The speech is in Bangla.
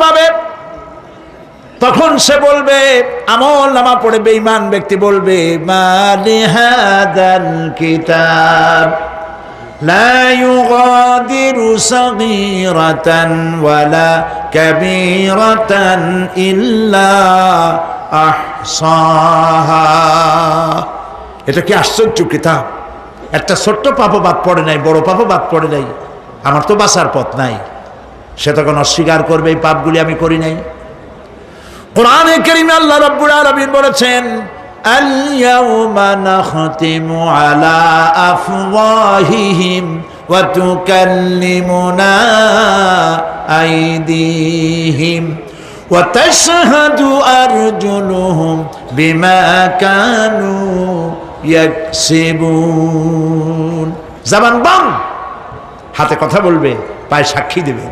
পাবে। তখন সে বলবে, আমল নামা পড়ে বেঈমান ব্যক্তি বলবে, মা লিহাদাল কিতাব লা ইউগাদিরু সাগীরাতান ওয়ালা কাবীরাতান ইল্লা আহসাহা। এটা কি আশ্চর্য কিতাব! একটা ছোট্ট পাপও বাদ পড়ে নাই, বড় পাপও বাদ পড়ে নাই। আমার তো বাঁচার পথ নাই। সে তখন অস্বীকার করবে, এই পাপগুলি আমি করি নাই। কোরআনে কারীমে আল্লাহ রাব্বুল আলামিন বলেছেন, আল ইয়াউমা নাখতিমু আলা আফওয়াহিহিম ওয়া তুকাল্লিমুনা আইদিহিম ওয়া তাশহাদু আরজুলুহুম বিমা কানু ইয়াকসিবুন। জবান বন্ধ, হাতে কথা বলবে, পায়ে সাক্ষী দেবে।